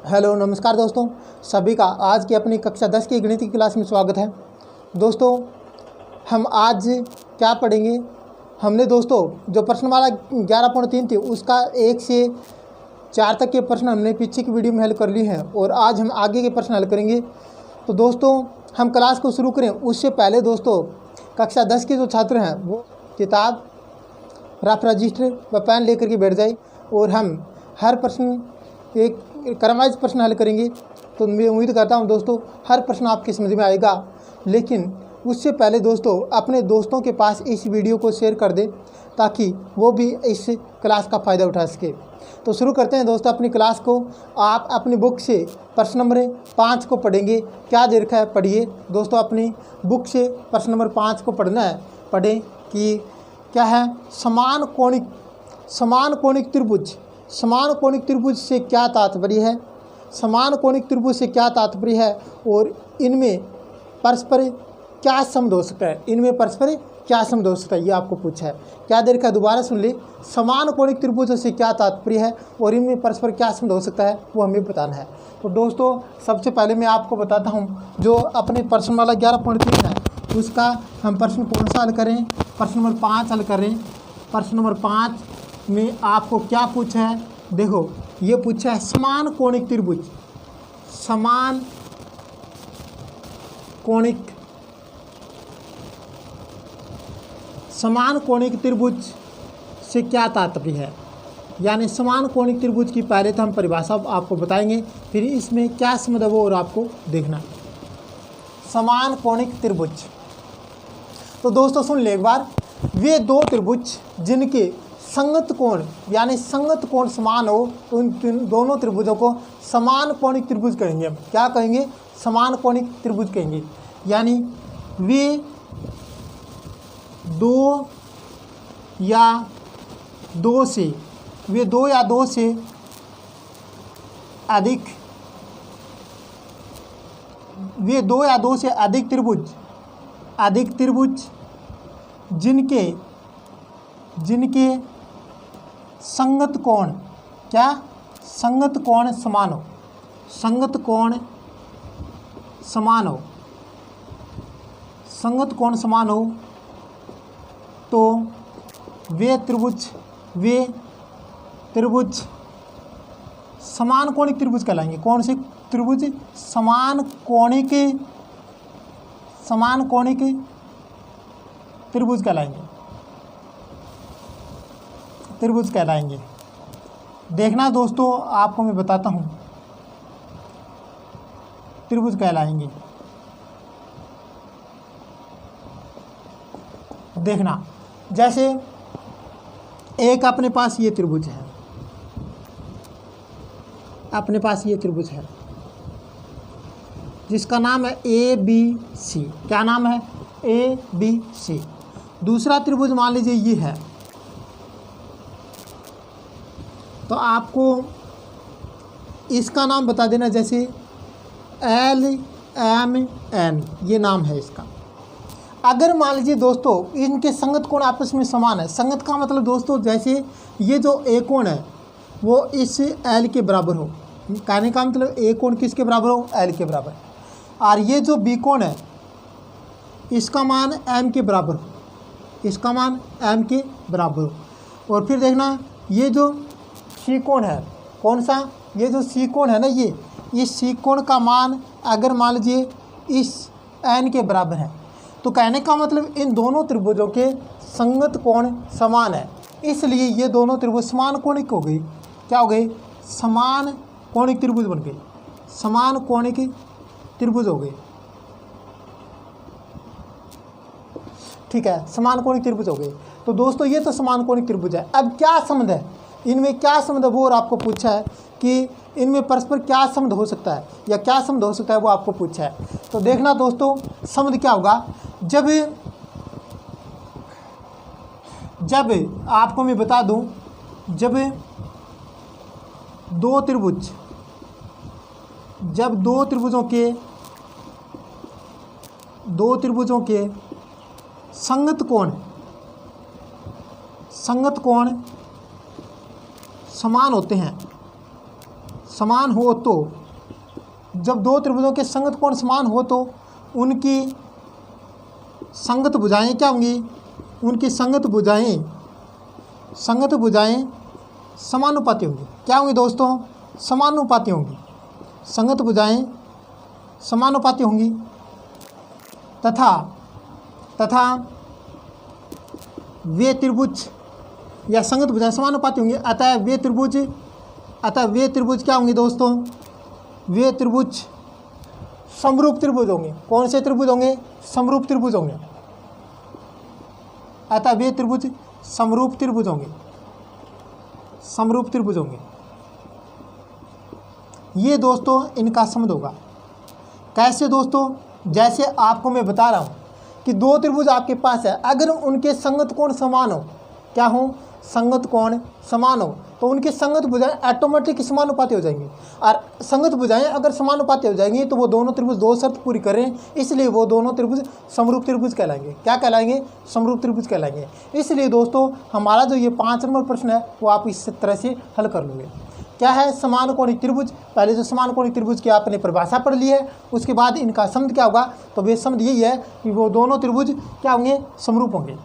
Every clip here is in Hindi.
हेलो नमस्कार दोस्तों, सभी का आज की अपनी कक्षा 10 की गणित की क्लास में स्वागत है। दोस्तों हम आज क्या पढ़ेंगे। हमने दोस्तों जो प्रश्नमाला 11.3 थी उसका 1 से 4 तक के प्रश्न हमने पीछे की वीडियो में हल कर लिए हैं और आज हम आगे के प्रश्न हल करेंगे। तो दोस्तों हम क्लास को शुरू करें उससे पहले दोस्तों कक्षा 10 के जो छात्र हैं वो किताब, रफ रजिस्टर व पेन लेकर के बैठ जाए और हम हर प्रश्न एक क्रमवाइज प्रश्न हल करेंगे। तो मैं उम्मीद करता हूं दोस्तों हर प्रश्न आपकी समझ में आएगा, लेकिन उससे पहले दोस्तों अपने दोस्तों के पास इस वीडियो को शेयर कर दें ताकि वो भी इस क्लास का फ़ायदा उठा सके। तो शुरू करते हैं दोस्तों अपनी क्लास को। आप अपनी बुक से प्रश्न नंबर 5 को पढ़ेंगे। क्या दे रखा है पढ़िए दोस्तों, अपनी बुक से प्रश्न नंबर 5 को पढ़ना है। पढ़ें कि क्या है समान कोणिक त्रिभुज। समान कोणिक त्रिभुज से क्या तात्पर्य है, समान कोणिक त्रिभुज से क्या तात्पर्य है और इनमें परस्पर क्या संबंध हो सकता है, इनमें परस्पर क्या संबंध हो सकता है, ये आपको पूछा है। क्या देर का दोबारा सुन ले, समान कोणिक त्रिभुज से क्या तात्पर्य है और इनमें परस्पर क्या संबंध हो सकता है वो हमें बताना है। तो दोस्तों सबसे पहले मैं आपको बताता हूँ जो अपने प्रश्नमाला 11.3 है उसका हम प्रश्न कौन सा हल करें, प्रश्न नंबर 5 हल करें। प्रश्न नंबर 5 में आपको क्या पूछा है, देखो ये पूछा है समान कोणिक त्रिभुज। समान कोणिक त्रिभुज से क्या तात्पर्य है, यानी समान कोणिक त्रिभुज की पहले तो हम परिभाषा आपको बताएंगे, फिर इसमें क्या संबंध है वो और आपको देखना। समान कोणिक त्रिभुज, तो दोस्तों सुन ले एक बार, वे दो त्रिभुज जिनके संगत कोण यानी संगत कोण समान हो तो उन दोनों त्रिभुजों को समान कोणिक त्रिभुज कहेंगे। हम क्या कहेंगे, समान कोणिक त्रिभुज कहेंगे। यानी वे दो या दो से अधिक त्रिभुज जिनके संगत कोण समान हो तो वे त्रिभुज समान कोणिक त्रिभुज कहलाएंगे। कौन से त्रिभुज, समान कोणिक त्रिभुज कहलाएंगे। देखना दोस्तों आपको मैं बताता हूँ, त्रिभुज कहलाएंगे। देखना जैसे एक अपने पास ये त्रिभुज है, जिसका नाम है ABC। क्या नाम है, ABC। दूसरा त्रिभुज मान लीजिए ये है, तो आपको इसका नाम बता देना, जैसे LMN ये नाम है इसका। अगर मान लीजिए दोस्तों इनके संगत कोण आपस में समान है, संगत का मतलब दोस्तों जैसे ये जो A कोण है वो इस L के बराबर हो, कहने का मतलब A कोण किसके बराबर हो, L के बराबर, और ये जो B कोण है इसका मान M के बराबर हो, इसका मान M के बराबर हो। और फिर देखना ये जो C कोण है, कौन सा, ये जो C कोण है ना, ये इस C कोण का मान अगर मान लीजिए इस N के बराबर है तो कहने का मतलब इन दोनों त्रिभुजों के संगत कोण समान है, इसलिए ये दोनों त्रिभुज समान कोणिक हो गई। क्या हो गई, समान कोणिक त्रिभुज बन गई, समान कोणिक त्रिभुज हो गए। ठीक है, समान कोणिक त्रिभुज हो गए। तो दोस्तों ये तो समान कोणिक त्रिभुज है। अब क्या संबंध है, इनमें क्या संबंध है वो और आपको पूछा है कि इनमें परस्पर क्या संबंध हो सकता है या क्या संबंध हो सकता है वो आपको पूछा है। तो देखना दोस्तों संबंध क्या होगा, जब आपको मैं बता दूं, जब दो त्रिभुजों के संगत कोण समान होते हैं, समान हो तो जब दो त्रिभुजों के संगत कोण समान हो तो उनकी संगत भुजाएं क्या होंगी, उनकी संगत भुजाएं समानुपाती होंगी। क्या होंगी दोस्तों, समानुपाती होंगी। संगत भुजाएं समानुपाती होंगी तथा वे त्रिभुज या संगत भुजाएं समानुपाती होंगी। अतः वे त्रिभुज क्या होंगे दोस्तों, वे त्रिभुज समरूप त्रिभुज होंगे। कौन से त्रिभुज होंगे, समरूप त्रिभुज होंगे। अतः वे त्रिभुज समरूप त्रिभुज होंगे। ये दोस्तों इनका संबंध होगा। कैसे दोस्तों, जैसे आपको मैं बता रहा हूँ कि दो त्रिभुज आपके पास है, अगर उनके संगत कोण समान हो, क्या हो, संगत कोण समान हो, तो उनकी संगत भुजाएं ऑटोमेटिक समानुपाती हो जाएंगी। और संगत भुजाएं अगर समानुपाती हो जाएंगी तो वो दोनों त्रिभुज दो शर्त पूरी कर रहे हैं, इसलिए वो दोनों त्रिभुज समरूप त्रिभुज कहलाएंगे। क्या कहलाएंगे, समरूप त्रिभुज कहलाएंगे। इसलिए दोस्तों हमारा जो ये 5 नंबर प्रश्न है वो आप इस तरह से हल कर लोगे। क्या है, समान कोणीय त्रिभुज। पहले जो समान कोणीय त्रिभुज की आपने परिभाषा पढ़ ली है, उसके बाद इनका संबंध क्या होगा, तो वे संबंध यही है कि वो दोनों त्रिभुज क्या होंगे, समरूप होंगे।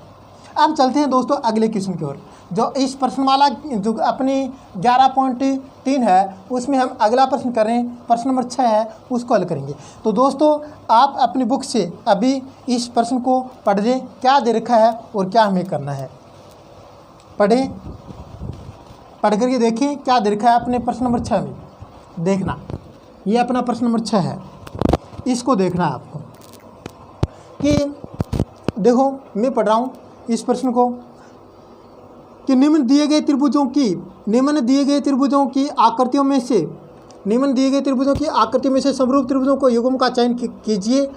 अब चलते हैं दोस्तों अगले क्वेश्चन की ओर। जो इस प्रश्नमाला जो अपनी 11.3 है उसमें हम अगला प्रश्न कर रहे हैं, प्रश्न नंबर 6 है, उसको हल करेंगे। तो दोस्तों आप अपनी बुक से अभी इस प्रश्न को पढ़ लें, क्या दे रखा है और क्या हमें करना है। पढ़ें, पढ़ करके देखें क्या दे रखा है अपने प्रश्न नंबर 6 में। देखना, ये अपना प्रश्न नंबर 6 है, इसको देखना है आपको कि देखो मैं पढ़ रहा हूँ इस प्रश्न को कि निम्न दिए गए त्रिभुजों की आकृतियों में से समरूप त्रिभुजों को युग्म का चयन कीजिए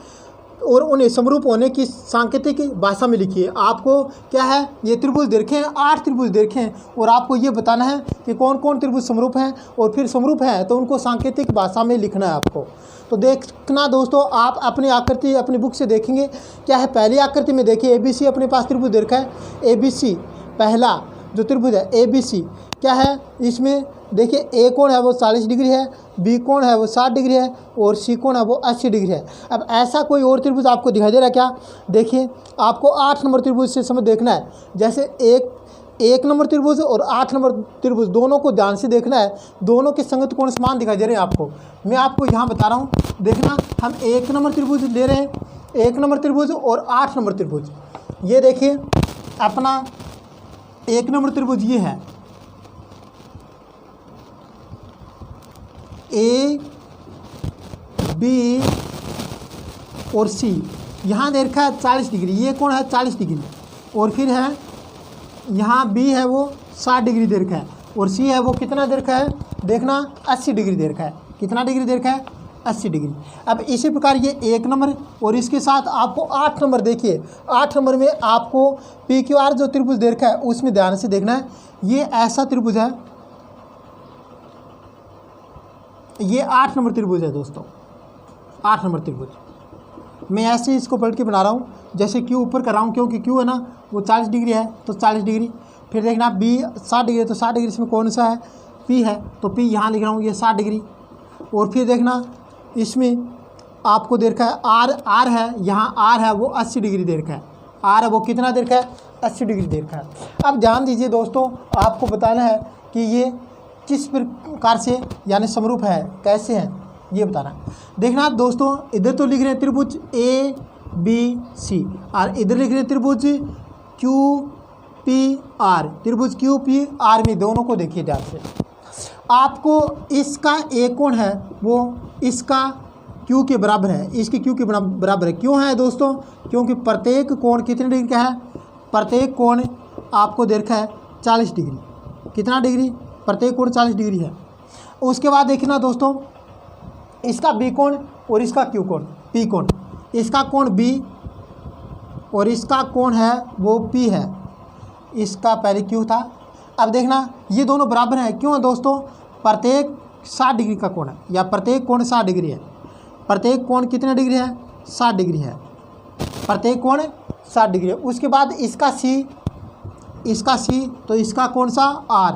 और उन्हें समरूप होने की सांकेतिक भाषा में लिखिए। आपको क्या है, ये त्रिभुज देखे हैं, 8 त्रिभुज देखे हैं और आपको ये बताना है कि कौन कौन त्रिभुज समरूप हैं और फिर समरूप हैं तो उनको सांकेतिक भाषा में लिखना है आपको। तो देखना दोस्तों, आप अपनी आकृति अपनी बुक से देखेंगे क्या है। पहली आकृति में देखिए ABC अपने पास त्रिभुज दे रखा है। ABC पहला जो त्रिभुज है ABC क्या है, इसमें देखिए A कोण है वो 40 डिग्री है, B कोण है वो 60 डिग्री है और C कोण है वो 80 डिग्री है। अब ऐसा कोई और त्रिभुज आपको दिखाई दे रहा है क्या, देखिए आपको 8 नंबर त्रिभुज से समझ देखना है। जैसे एक नंबर त्रिभुज और 8 नंबर त्रिभुज दोनों को ध्यान से देखना है, दोनों के संगत कोण समान दिखाई दे रहे हैं आपको। मैं आपको यहाँ बता रहा हूँ, देखना हम 1 नंबर त्रिभुज ले रहे हैं, 1 नंबर त्रिभुज और 8 नंबर त्रिभुज। ये देखिए अपना 1 नंबर त्रिभुज ये है A B और C, यहाँ दे रखा है 40 डिग्री, ये कोण है 40 डिग्री और फिर है यहाँ B है वो 60 डिग्री दे रखा है और C है वो कितना दे रखा है, देखना 80 डिग्री दे रखा है। कितना डिग्री दे रखा है, 80 डिग्री। अब इसी प्रकार ये 1 नंबर और इसके साथ आपको 8 नंबर देखिए, 8 नंबर में आपको PQR जो त्रिभुज दे रखा है उसमें ध्यान से देखना है। ये ऐसा त्रिभुज है, ये 8 नंबर त्रिभुज है दोस्तों, 8 नंबर त्रिभुज। मैं ऐसे इसको पलट के बना रहा हूँ, जैसे Q ऊपर कर रहा हूँ क्योंकि Q है ना वो 40 डिग्री है तो 40 डिग्री। फिर देखना B 60 डिग्री है तो 60 डिग्री इसमें कौन सा है, P है तो P यहाँ लिख रहा हूँ, ये 60 डिग्री। और फिर देखना इसमें आपको दे रखा है R है, यहाँ R है वो 80 डिग्री दे रखा है, R है वो कितना दे रखा है, 80 डिग्री दे रखा है। अब ध्यान दीजिए दोस्तों, आपको बताना है कि ये किस प्रकार से यानी समरूप है, कैसे हैं ये बताना है। देखना दोस्तों, इधर तो लिख रहे हैं त्रिभुज ABC और इधर लिख रहे हैं त्रिभुज QPR। त्रिभुज QPR में दोनों को देखिए ध्यान से। आपको इसका एक कोण है वो इसका Q के बराबर है, इसके Q के बराबर है। क्यों है दोस्तों, क्योंकि प्रत्येक कोण कितने डिग्री का है, प्रत्येक कोण आपको दे रखा है 40 डिग्री। कितना डिग्री, प्रत्येक कोण 40 डिग्री है। उसके बाद देखना दोस्तों, इसका B कोण और इसका Q कोण, P कोण, इसका कोण B और इसका कोण है वो P है, इसका पहले Q था। अब देखना ये दोनों बराबर हैं, क्यों है दोस्तों, प्रत्येक 60 डिग्री का कोण है या प्रत्येक कोण 60 डिग्री है। प्रत्येक कोण कितने डिग्री है, 60 डिग्री है, प्रत्येक कोण 60 डिग्री है। उसके बाद इसका C तो इसका कौन सा R।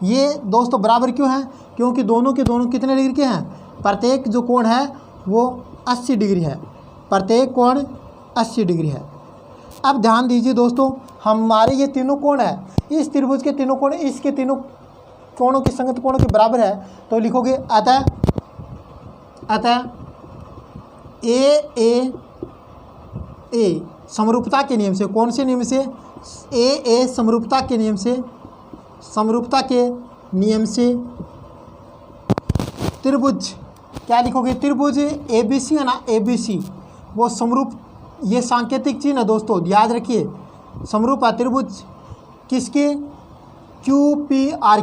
ये दोस्तों बराबर क्यों है, क्योंकि दोनों के दोनों कितने डिग्री के हैं, प्रत्येक जो कोण है वो 80 डिग्री है, प्रत्येक कोण 80 डिग्री है। अब ध्यान दीजिए दोस्तों, हमारे ये तीनों कोण है, इस त्रिभुज के तीनों कोण इसके तीनों कोणों के संगत कोणों के बराबर है। तो लिखोगे अतः ए समरूपता के नियम से, कौन से नियम से? ए समरूपता के नियम से, समरूपता के नियम से त्रिभुज, क्या लिखोगे? त्रिभुज ABC है ना, ABC वो समरूप, ये सांकेतिक चिन्ह है दोस्तों, याद रखिए। समरूप त्रिभुज किसके? QPR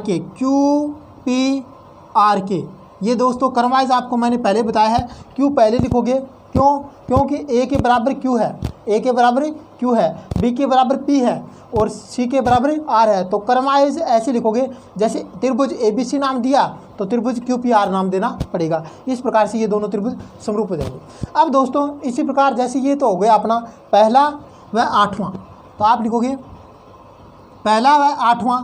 के। ये दोस्तों क्रमवाइज आपको मैंने पहले बताया है। क्यों पहले लिखोगे? क्यों? क्योंकि A के बराबर Q है, A के बराबर Q है, B के बराबर P है और C के बराबर R है। तो क्रमवाइज ऐसे लिखोगे, जैसे त्रिभुज ABC नाम दिया तो त्रिभुज QPR नाम देना पड़ेगा। इस प्रकार से ये दोनों त्रिभुज समरूप हो जाएंगे। अब दोस्तों इसी प्रकार जैसे ये तो हो गया अपना पहला व आठवां, तो आप लिखोगे पहला व आठवां,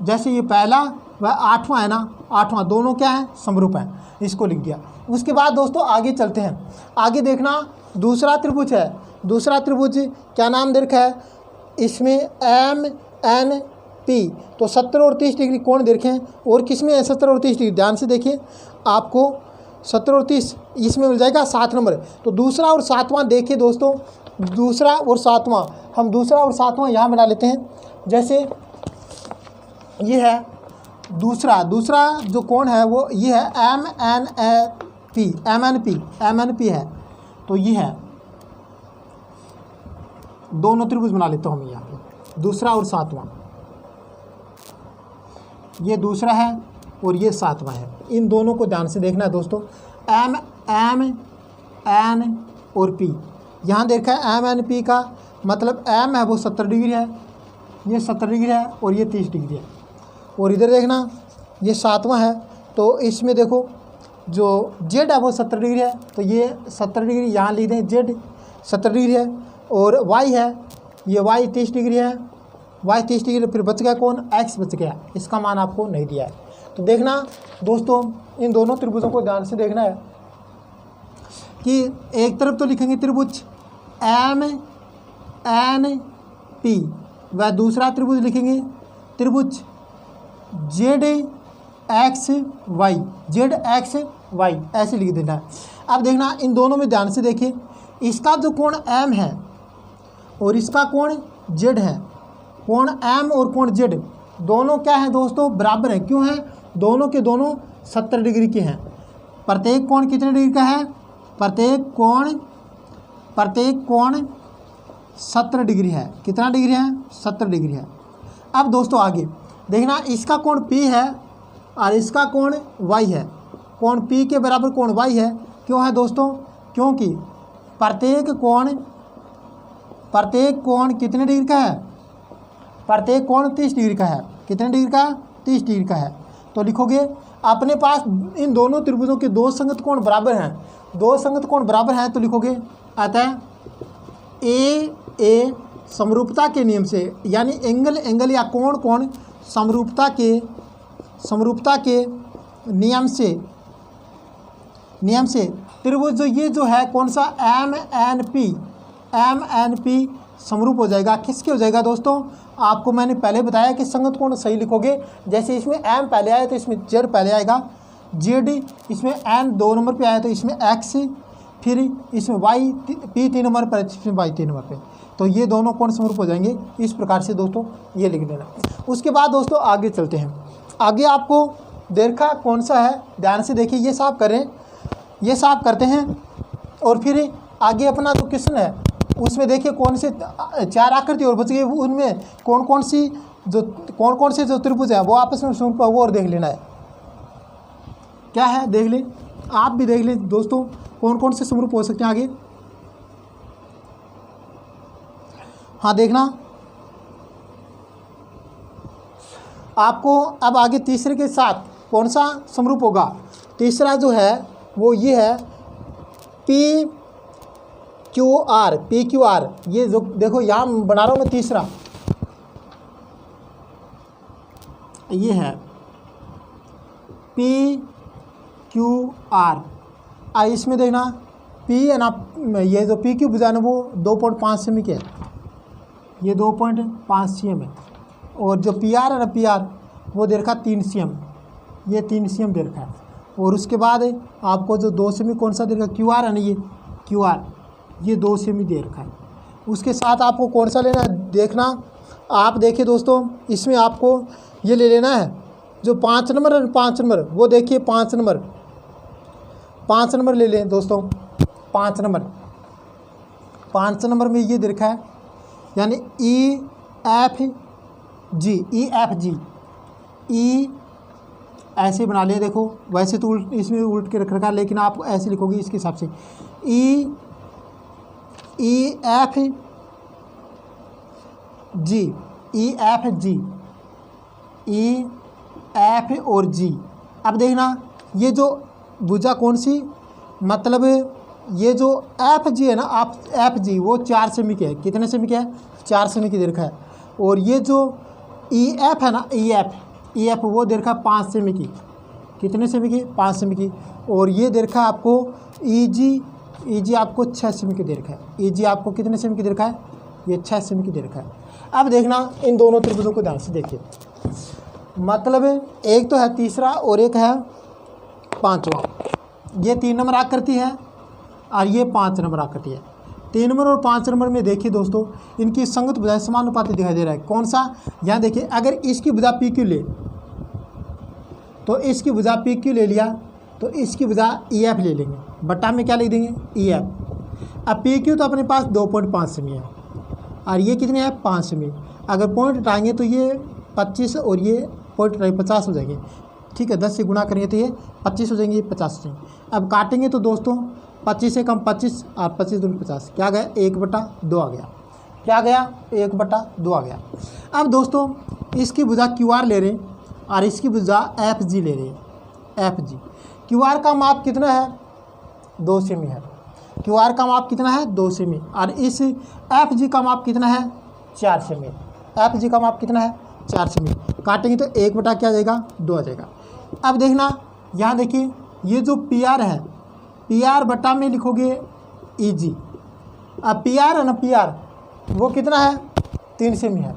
जैसे ये पहला व आठवां है ना, आठवां दोनों क्या है? समरूप है, इसको लिख दिया। उसके बाद दोस्तों आगे चलते हैं। आगे देखना दूसरा त्रिभुज है। दूसरा त्रिभुज क्या नाम दे रखा है? इसमें MNP, तो 70 और 30 डिग्री कोण दे रखे हैं। और किस में है 70 और 30 डिग्री? ध्यान से देखिए, आपको 70 और 30 इसमें मिल जाएगा 7 नंबर। तो दूसरा और सातवां देखिए दोस्तों, दूसरा और सातवां, हम दूसरा और सातवां यहाँ बना लेते हैं। जैसे ये है दूसरा जो कोण है वो ये है MNP है। तो ये है, दोनों त्रिभुज बना लेता हूँ मैं यहाँ पे, दूसरा और सातवां। ये दूसरा है और ये सातवां है। इन दोनों को ध्यान से देखना है दोस्तों। M N और P, यहाँ देखा है MNP का मतलब M है वो 70 डिग्री है, ये 70 डिग्री है और ये 30 डिग्री है। और इधर देखना ये सातवां है, तो इसमें देखो जो Z है वो 70 डिग्री है, तो ये 70 डिग्री यहाँ लिख दें, Z 70 डिग्री है। और Y है, ये Y 30 डिग्री है, Y 30 डिग्री। फिर बच गया कौन? X बच गया, इसका मान आपको नहीं दिया है। तो देखना दोस्तों, इन दोनों त्रिभुजों को ध्यान से देखना है कि एक तरफ तो लिखेंगे त्रिभुज MNP व दूसरा त्रिभुज लिखेंगे त्रिभुज ZXY, ऐसे लिख देना है। अब देखना इन दोनों में ध्यान से देखिए, इसका जो कोण M है और इसका कोण Z है, कोण M और कोण Z दोनों क्या है दोस्तों? बराबर है। क्यों है? दोनों के दोनों 70 डिग्री के हैं। प्रत्येक कोण कितने डिग्री का है? प्रत्येक कोण 70 डिग्री है। कितना डिग्री है? 70 डिग्री है। अब दोस्तों आगे देखना, इसका कोण P है और इसका कोण Y है। कोण P के बराबर कोण Y है। क्यों है दोस्तों? क्योंकि प्रत्येक कोण कितने डिग्री का है? प्रत्येक कोण 30 डिग्री का है। कितने डिग्री का? 30 डिग्री का है। तो लिखोगे अपने पास इन दोनों त्रिभुजों के दो संगत कोण बराबर हैं, दो संगत कोण बराबर हैं। तो लिखोगे अतः ए समरूपता के नियम से, यानी एंगल या कोण समरूपता के नियम से त्रिभुज ये जो है कौन सा? MNP समरूप हो जाएगा। किसके हो जाएगा दोस्तों? आपको मैंने पहले बताया कि संगत कोण सही लिखोगे। जैसे इसमें M पहले आया तो इसमें Z पहले आएगा, Z इसमें N 2 नंबर पे आया तो इसमें X, फिर इसमें Y P 3 नंबर पर, इसमें Y 3 नंबर पे। तो ये दोनों कोण समरूप हो जाएंगे। इस प्रकार से दोस्तों ये लिख देना। उसके बाद दोस्तों आगे चलते हैं। आगे आपको देखा कौन सा है, ध्यान से देखिए, ये साफ करें, ये साफ करते हैं। और फिर आगे अपना जो क्वेश्चन है उसमें देखिए कौन से 4 आकृति और बच गए, उनमें कौन से जो त्रिभुज है वो आपस में समरूप है, वो और देख लेना है। क्या है देख लें, आप भी देख लें दोस्तों, कौन से समरूप हो सकते हैं आगे। हाँ देखना, आपको अब आगे तीसरे के साथ कौन सा समरूप होगा। तीसरा जो है वो ये है PQR। ये जो देखो यहाँ बना रहा हूँ मैं, तीसरा ये है क्यू आर। इसमें देखना पी है ना, ये जो पी क्यू भुजा है ना वो 2.5 सेमी के है, ये 2.5 cm है। और जो पी आर है ना, पी आर वो दे रखा 3 cm, ये 3 cm दे रखा है। और उसके बाद आपको जो 2 सेमी कौन सा दे रखा, क्यू आर है ना, ये क्यू आर ये 2 सेमी दे रखा है। उसके साथ आपको कौन सा लेना है देखना, आप देखिए दोस्तों, इसमें आपको ये ले लेना है जो 5 नंबर है, 5 नंबर वो देखिए 5 नंबर ले लें दोस्तों। 5 नंबर में ये दे रखा है, यानी ई एफ जी ई ऐसे बना लिया। देखो वैसे तो इसमें उल्ट के रख रखा है, लेकिन आप ऐसे लिखोगे इसके हिसाब से ई एफ और जी। अब देखना ये जो भुजा कौन सी, मतलब ये जो एफ जी है ना, आप एफ जी वो 4 सेमी के है। कितने सेमी के है, 4 सेमी की दे रखा है। और ये जो ई एफ है ना, ई एफ वो दे रखा है 5 सेमी की। कितने सेमी की, 5 सेमी की। और ये दे रखा है आपको ई जी आपको 6 सेमी की दे रखा है। ई जी आपको कितने सेमी की दे रखा है, ये 6 सेमी की दे रखा है। अब देखना इन दोनों त्रिभुजों को ध्यान से देखिए, मतलब एक तो है तीसरा और एक है 5वां। ये 3 नंबर आकृति है और ये 5 नंबर आकृति है। 3 नंबर और 5 नंबर में देखिए दोस्तों, इनकी संगत भुजाएं समानुपाती दिखाई दे रहा है। कौन सा, यहाँ देखिए, अगर इसकी भुजा पी क्यू ले तो इसकी भुजा पी क्यू ले लिया तो इसकी भुजा ई एफ ले लेंगे, बट्टा में क्या लिख देंगे, ई एफ। अब पी क्यू तो अपने पास 2.5 सेमी है और ये कितने हैं, 5 सेमी। अगर पॉइंट हटाएंगे तो ये 25 और ये पॉइंट 50 हो जाएंगे। ठीक है, 10 से गुणा करेंगे तो ये 25 हो जाएंगे, ये 50 हो जाएंगे। अब काटेंगे तो दोस्तों 25 से कम 25 और 25 दूनी 50, क्या गया, 1/2 आ गया। क्या गया, 1/2 आ गया। अब दोस्तों इसकी भुजा क्यू आर ले रहे हैं और इसकी भुजा एफ जी ले रहे हैं, एफ जी। क्यू आर का माप कितना है, 2 सेमी है। क्यू आर का माप कितना है, 2 सेमी। और इस एफ जी का माप कितना है, 4 सेमी। एफ जी का माप कितना है, 4 सेमी। काटेंगे तो 1/2 क्या आ जाएगा, 2 आ जाएगा। अब देखना यहाँ देखिए, ये जो पी आर है, पी आर बटा में लिखोगे ई जी। अब पी आर है ना, पी आर वो कितना है, 3 सेमी है,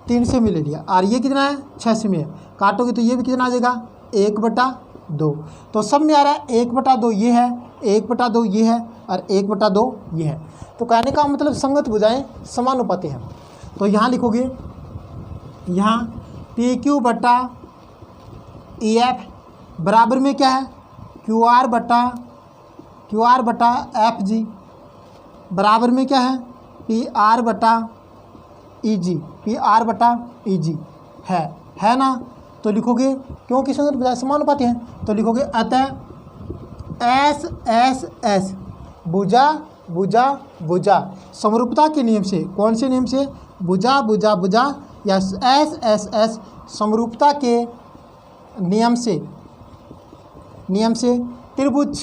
3 सेमी ले लिया। और ये कितना है, 6 सेमी है। काटोगे तो ये भी कितना आ जाएगा, 1/2। तो सब में आ रहा है 1/2 ये है, 1/2 ये है और 1/2 ये है। तो कहने का मतलब संगत भुजाएं समानुपाती हैं। तो यहाँ लिखोगे, यहाँ पी क्यू बटा ई एफ बराबर में क्या है, क्यू आर बटा एफ जी बराबर में क्या है, पी आर बटा ई जी है ना। तो लिखोगे, क्योंकि संगत भुजाएं समानुपाती हैं तो लिखोगे अतः एस एस एस भुजा समरूपता के नियम से, कौन से नियम से, भुजा या एस एस एस समरूपता के नियम से त्रिभुज,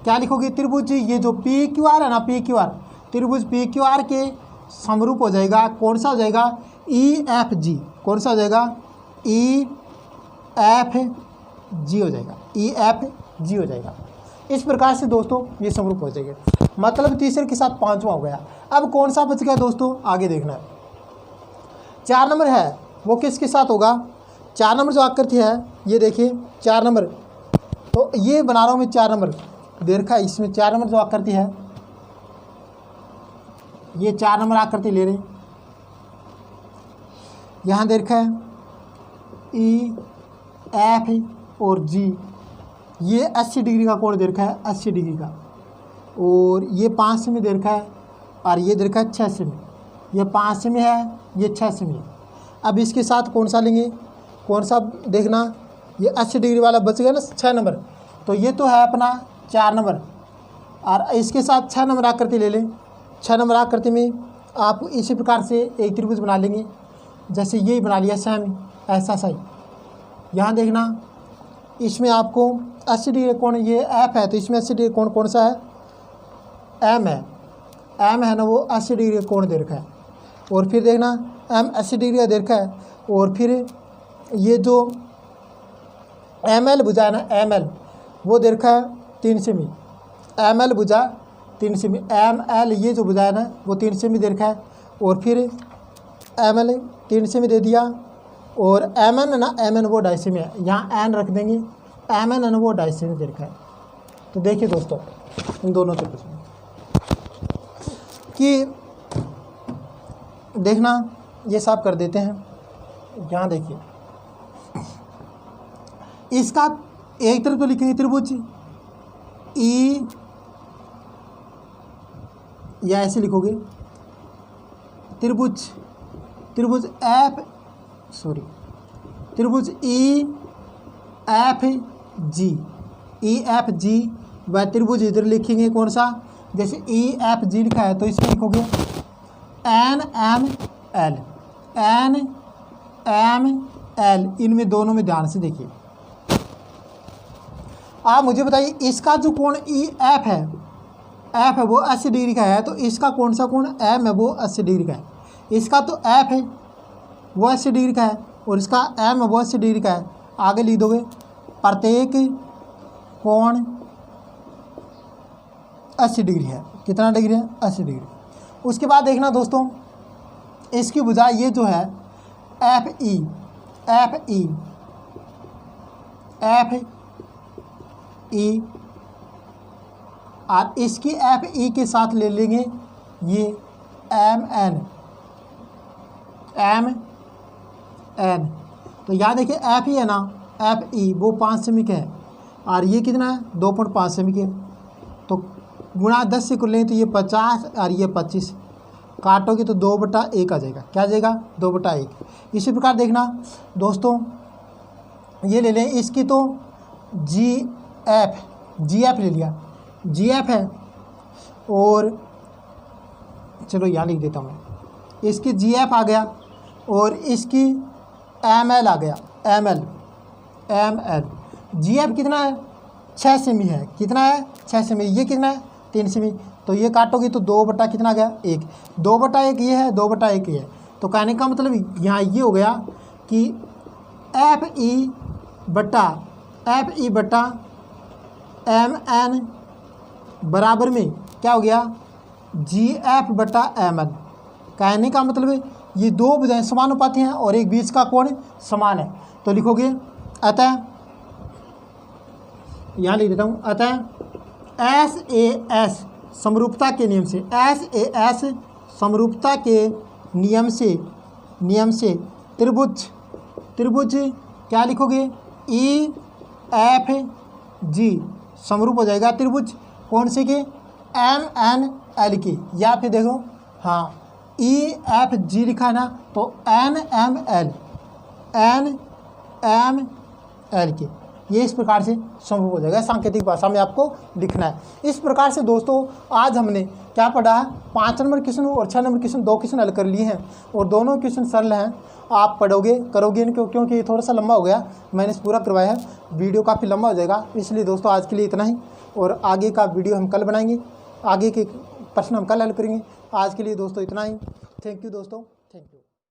क्या लिखोगे, त्रिभुज ये जो पी क्यू आर है ना, पी क्यू आर, त्रिभुज पी क्यू आर के समरूप हो जाएगा। कौन सा हो जाएगा, ई एफ जी। कौन सा हो जाएगा, ई एफ जी हो जाएगा, ई एफ जी हो जाएगा। इस प्रकार से दोस्तों ये समरूप हो जाएगा। मतलब तीसरे के साथ 5वां हो गया। अब कौन सा बच गया दोस्तों, आगे देखना है। 4 नंबर है वो किसके साथ होगा, 4 नंबर जो आकृति है, ये देखिए 4 नंबर, तो ये बना रहा हूँ मैं 4 नंबर दे रखा है। इसमें 4 नंबर जो आकृति है, ये 4 नंबर आकृति ले रहे हैं। यहाँ दे रखा है ई एफ और जी, ये 80 डिग्री का कोण दे रखा है, 80 डिग्री का। और ये 5 सेमी दे रखा है और ये दे रखा है 6 सेमी। ये 5 सेमी है, ये 6 सेमी है। अब इसके साथ कौन सा लेंगे, कौन सा देखना, ये 80 डिग्री वाला बच गया ना, 6 नंबर। तो ये तो है अपना 4 नंबर और इसके साथ 6 नंबर आकृति ले लें। 6 नंबर आकृति में आप इसी प्रकार से एक त्रिभुज बना लेंगे, जैसे ये बना लिया सेम ऐसा सही। यहाँ देखना, इसमें आपको 80 डिग्री कोण, ये एफ है तो इसमें 80 डिग्री कोण कौन सा है, एम है ना, वो 80 डिग्री कोण दे रखा है। और फिर देखना एम 80 डिग्री का दे रखा है। और फिर ये जो एम एल भुजा है ना, वो दे रखा है 3 सेमी। ml भुजा 3 सेमी, ml ये जो भुजा है ना वो 3 सेमी दे रखा है, और फिर ml 3 सेमी दे दिया, और mn ना mn वो 2.5 सेमी है, यहाँ n रख देंगे, mn है ना वो 2.5 सेमी दे रखा है। तो देखिए दोस्तों इन दोनों के प्रश्न कि देखना ये साफ कर देते हैं। यहाँ देखिए इसका एक तरफ तो लिखेंगे त्रिभुज ई, या ऐसे लिखोगे त्रिभुज त्रिभुज ई एफ जी, वह त्रिभुज इधर लिखेंगे कौन सा, जैसे ई एफ जी लिखा है तो इसमें लिखोगे एन एम एल, इनमें दोनों में ध्यान से देखिए। आप मुझे बताइए इसका जो कोण ई एफ है वो 80 डिग्री का है, तो इसका कौन सा कोण एम है वो 80 डिग्री का है। इसका तो एफ है वो 80 डिग्री का है, और इसका एम है वो 80 डिग्री का है। आगे लिख दोगे प्रत्येक कोण 80 डिग्री है। कितना डिग्री है? 80 डिग्री। उसके बाद देखना दोस्तों इसकी भुजा ये जो है एफ ई, और इसकी एफ ई के साथ ले लेंगे ये एम एन। तो यहाँ देखिए एफ ई है ना, एफ ई वो 5 सेमी का है, और ये कितना है 2.5 सेमी के, तो गुणा 10 से कर लें तो ये 50 और ये 25, काटोगे तो 2/1 आ जाएगा। क्या आ जाएगा? 2/1। इसी प्रकार देखना दोस्तों ये ले लें, इसकी तो जी एफ ले लिया, जी एफ है, और चलो यहाँ लिख देता हूँ, इसकी जी एफ आ गया, और इसकी एम एल आ गया, एम एल। जी एफ कितना है? 6 सेमी है। कितना है? 6 सेमी। ये कितना है? 3 सेमी। तो ये काटोगे तो 2 कितना गया? 1। 2/1 ये है, 2/1 ये है। तो कहने का मतलब यहाँ ये हो गया कि एफ ई बटा एम एन बराबर में क्या हो गया? जी एफ बटा एम एन। कहने का मतलब ये दो भुजाएं समानुपाती हैं और एक बीच का कोण समान है। तो लिखोगे अतः, यहाँ लिख देता हूँ, अतः SAS समरूपता के नियम से, SAS समरूपता के नियम से त्रिभुज क्या लिखोगे? EFG समरूप हो जाएगा त्रिभुज कौन से के? MNL के। या फिर देखो हाँ EFG लिखा है ना, तो NML के, ये इस प्रकार से समरूप हो जाएगा। सांकेतिक भाषा में आपको लिखना है। इस प्रकार से दोस्तों आज हमने क्या पढ़ा है? 5 नंबर क्वेश्चन और 6 नंबर क्वेश्चन, 2 क्वेश्चन हल कर लिए हैं, और दोनों क्वेश्चन सरल हैं। आप करोगे क्योंकि ये थोड़ा सा लंबा हो गया, मैंने इस पूरा करवाया है, वीडियो काफ़ी लंबा हो जाएगा। इसलिए दोस्तों आज के लिए इतना ही, और आगे का वीडियो हम कल बनाएंगे, आगे के प्रश्न हम कल हल करेंगे। आज के लिए दोस्तों इतना ही। थैंक यू दोस्तों।